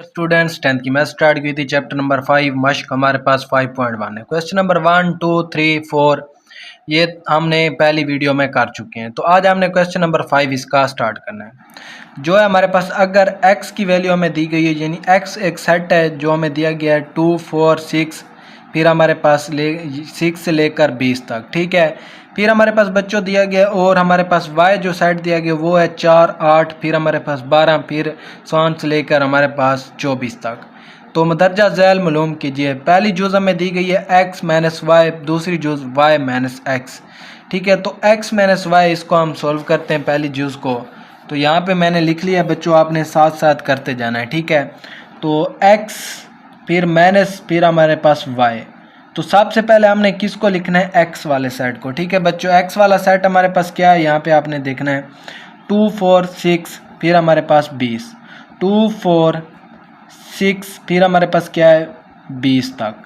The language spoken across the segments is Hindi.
स्टूडेंट्स 10th की मैथ स्टार्ट की थी। चैप्टर नंबर 5 मश्क हमारे पास 5.1 है। क्वेश्चन नंबर 1 2 3 4 ये हमने पहली वीडियो में कर चुके हैं। तो आज हमने क्वेश्चन नंबर 5 इसका स्टार्ट करना है। जो है हमारे पास अगर x की वैल्यू हमें दी गई है, यानी x एक सेट है जो हमें दिया गया है 2 4 6, फिर हमारे पास 6 से लेकर 20 तक, ठीक है। फिर हमारे पास बच्चों दिया गया और हमारे पास y जो सेट दिया गया वो है 4 8, फिर हमारे पास 12, फिर 100 से लेकर हमारे पास 24 तक। तो मदरजा झैल मालूम कीजिए। पहली जुज़ हमें दी गई है x माइनस वाई, दूसरी जुज़ y माइनस एक्स, ठीक है। तो x माइनस वाई इसको हम सोल्व करते हैं पहली जुज़ को। तो यहाँ पे मैंने लिख लिया बच्चों, आपने साथ साथ करते जाना है, ठीक है। तो x फिर माइनस फिर हमारे पास y। तो सबसे पहले हमने किसको लिखना है, x वाले सेट को, ठीक है बच्चों। x वाला सेट हमारे पास क्या है, यहाँ पे आपने देखना है 2 4 6, फिर हमारे पास 20, 2 4 6, फिर हमारे पास क्या है 20 तक,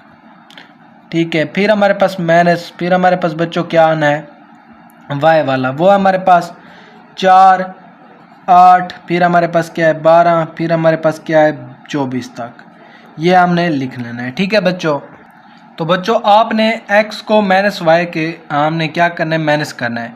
ठीक है। फिर हमारे पास माइनस, फिर हमारे पास बच्चों क्या आना है y वाला, वो हमारे पास 4 8, फिर हमारे पास क्या है 12, फिर हमारे पास क्या है 24 तक। ये हमने लिख लेना है, ठीक है बच्चों। तो बच्चों आपने x को माइनस वाई के हमने क्या करना है, माइनस करना है।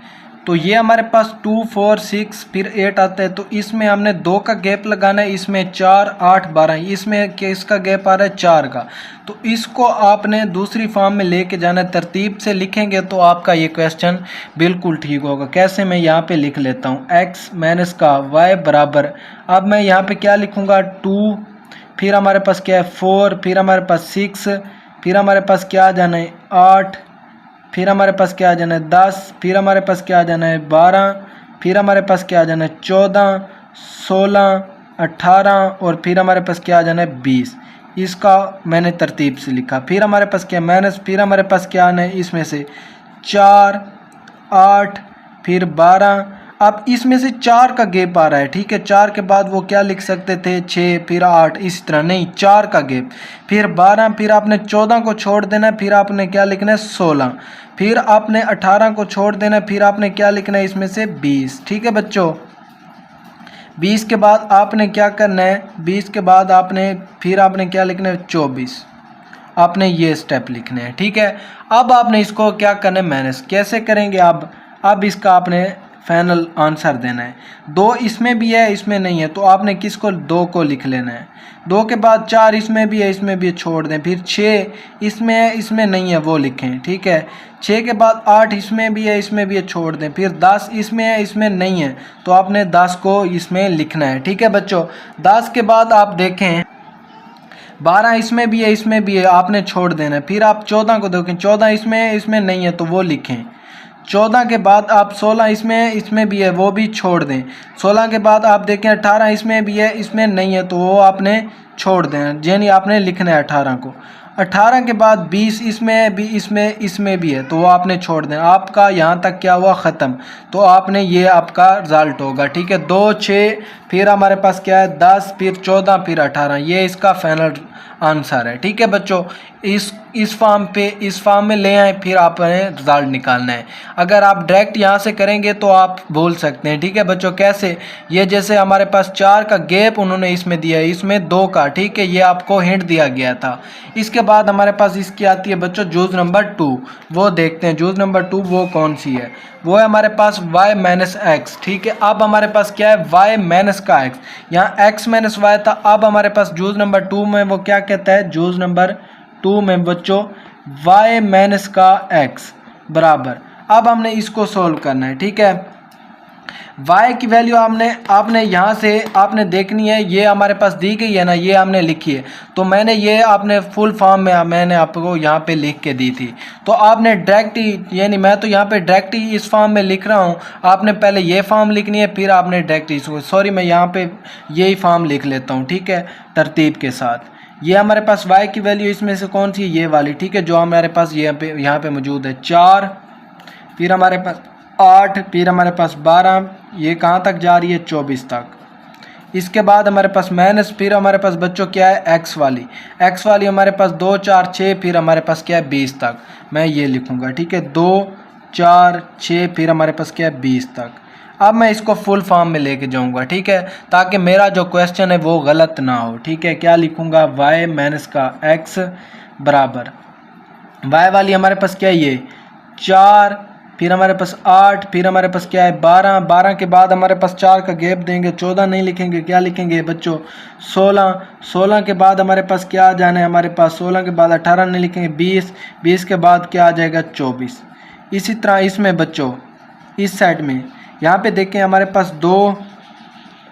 तो ये हमारे पास 2 4 6 फिर 8 आता है, तो इसमें हमने 2 का गैप लगाना है, इसमें 4 8 12, इसमें किसका गैप आ रहा है 4 का। तो इसको आपने दूसरी फॉर्म में लेके जाना है, तरतीब से लिखेंगे तो आपका ये क्वेश्चन बिल्कुल ठीक होगा। कैसे, मैं यहाँ पे लिख लेता हूँ x माइनस का y बराबर, अब मैं यहाँ पे क्या लिखूँगा 2, फिर हमारे पास क्या है 4, फिर हमारे पास 6, फिर हमारे पास क्या आ जाना है 8, फिर हमारे पास क्या आ जाना है 10, फिर हमारे पास क्या आ जाना है 12, फिर हमारे पास क्या आ जाना है 14 16 18, और फिर हमारे पास क्या आ जाना है 20। इसका मैंने तरतीब से लिखा। फिर हमारे पास क्या माइनस, फिर हमारे पास क्या आना है इसमें से 4 8, फिर 12। अब इसमें से 4 का गैप आ रहा है, ठीक है। 4 के बाद वो क्या लिख सकते थे 6, फिर 8, इस तरह नहीं, 4 का गैप, फिर 12, फिर आपने 14 को छोड़ देना है, फिर आपने क्या लिखना है 16, फिर आपने 18 को छोड़ देना है, फिर आपने क्या लिखना है इसमें से 20, ठीक है बच्चों। 20 के बाद आपने क्या करना है, 20 के बाद आपने फिर आपने क्या लिखना है 24, आपने ये स्टेप लिखने हैं, ठीक है। अब आपने इसको क्या करना है माइनस, कैसे करेंगे अब इसका आपने फाइनल आंसर देना है। 2 इसमें भी है इसमें नहीं है, तो आपने किसको 2 को लिख लेना है। 2 के बाद 4 इसमें भी है इसमें भी है, छोड़ दें। फिर 6 इसमें है इसमें नहीं है, वो लिखें, ठीक है। 6 के बाद 8 इसमें भी है इसमें भी है, छोड़ दें। फिर 10 इसमें है इसमें नहीं है, तो आपने 10 को इसमें लिखना है, ठीक है बच्चों। 10 के बाद आप देखें 12 इसमें भी है इसमें भी है, आपने छोड़ देना है। फिर आप 14 को देखें, 14 इसमें है इसमें नहीं है, तो वो लिखें। 14 के बाद आप 16 इसमें भी है, वो भी छोड़ दें। 16 के बाद आप देखें 18 इसमें भी है इसमें नहीं है, तो वो आपने छोड़ दें, यानी आपने लिखना है 18 को। 18 के बाद 20 इसमें भी इसमें भी है, तो वो आपने छोड़ दें। आपका यहाँ तक क्या हुआ ख़त्म, तो आपने ये आपका रिजल्ट होगा, ठीक है। 2 6, फिर हमारे पास क्या है 10, फिर 14, फिर 18, ये इसका फाइनल आंसर है, ठीक है बच्चों। इस फॉर्म में ले आए, फिर आपने रिजल्ट निकालना है। अगर आप डायरेक्ट यहाँ से करेंगे तो आप बोल सकते हैं, ठीक है बच्चों। कैसे, ये जैसे हमारे पास 4 का गैप उन्होंने इसमें दिया है, इसमें 2 का, ठीक है, ये आपको हिंट दिया गया था। इसके बाद हमारे पास इसकी आती है बच्चों जूज नंबर 2, वो देखते हैं जूज नंबर 2 वो कौन सी है। वो है हमारे पास y माइनस एक्स, ठीक है। अब हमारे पास क्या है y माइनस का x, यहाँ x माइनस वाई था। अब हमारे पास जूज नंबर 2 में वो क्या कहता है, जूज नंबर 2 में बच्चों y माइनस का x बराबर, अब हमने इसको सोल्व करना है, ठीक है। y की वैल्यू आपने यहाँ से आपने देखनी है, ये हमारे पास दी गई है ना, ये हमने लिखी है। तो मैंने ये आपने फुल फॉर्म में मैंने आपको यहाँ पे लिख के दी थी, तो आपने डायरेक्ट ही, यानी मैं तो यहाँ पे डायरेक्ट ही इस फॉर्म में लिख रहा हूँ, आपने पहले ये फॉर्म लिखनी है, फिर आपने डायरेक्ट इसको, सॉरी मैं यहाँ पे यही फॉर्म लिख लेता हूँ, ठीक है, तरतीब के साथ। ये हमारे पास y की वैल्यू इसमें से कौन सी है, ये वाली, ठीक है, जो हमारे पास यहाँ पे मौजूद है 4, फिर हमारे पास 8, फिर हमारे पास 12, ये कहाँ तक जा रही है 24 तक। इसके बाद हमारे पास माइनस, फिर हमारे पास बच्चों क्या है x वाली हमारे पास 2 4 6, फिर हमारे पास क्या है 20 तक। मैं ये लिखूँगा, ठीक है, 2 4 6, फिर हमारे पास क्या है 20 तक। अब मैं इसको फुल फॉर्म में लेके जाऊंगा, ठीक है, ताकि मेरा जो क्वेश्चन है वो गलत ना हो, ठीक है। क्या लिखूंगा, y माइनस का x बराबर, y वाली हमारे पास क्या है ये 4, फिर हमारे पास 8, फिर हमारे पास क्या है 12, 12 के बाद हमारे पास 4 का गैप देंगे, 14 नहीं लिखेंगे, क्या लिखेंगे बच्चों 16, 16 के बाद हमारे पास क्या आ जाना है, हमारे पास 16 के बाद 18 नहीं लिखेंगे, 20, 20 के बाद क्या आ जाएगा 24। इसी तरह इसमें बच्चों इस साइड में यहाँ पे देखें हमारे पास 2,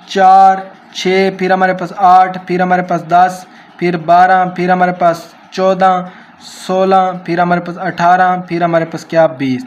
4, 6, फिर हमारे पास 8, फिर हमारे पास 10, फिर 12, फिर हमारे पास 14, 16, फिर हमारे पास 18, फिर हमारे पास क्या 20।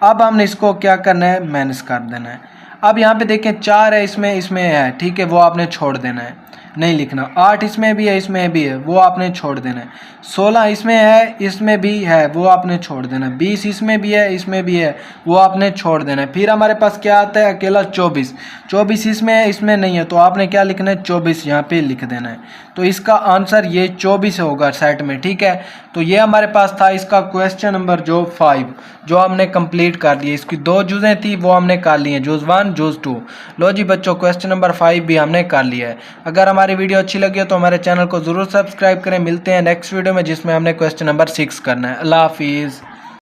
अब हमने इसको क्या करना है, माइनस कर देना है। अब यहाँ पे देखें 4 है, इसमें है, ठीक है, वो आपने छोड़ देना है, नहीं लिखना। 8 इसमें भी है, इसमें भी है, वो आपने छोड़ देना है। 16 इसमें है, इसमें भी है, वो आपने छोड़ देना है। 20 इसमें भी है, इसमें भी है, वो आपने छोड़ देना है। फिर हमारे पास क्या आता है, अकेला 24, 24 इसमें है, इसमें नहीं है, तो आपने क्या लिखना है 24 यहाँ पे लिख देना है। तो इसका आंसर ये 24 होगा सेट में, ठीक है। तो ये हमारे पास था इसका क्वेश्चन नंबर जो 5, जो हमने कंप्लीट कर दिया। इसकी 2 जुज़ें थी वो हमने कर ली हैं, जुज़ 1 जुज़ 2। लो जी बच्चों, क्वेश्चन नंबर 5 भी हमने कर लिया है। अगर हमारी वीडियो अच्छी लगी हो तो हमारे चैनल को ज़रूर सब्सक्राइब करें। मिलते हैं नेक्स्ट वीडियो में जिसमें हमने क्वेश्चन नंबर 6 करना है। अल्लाह हाफिज़।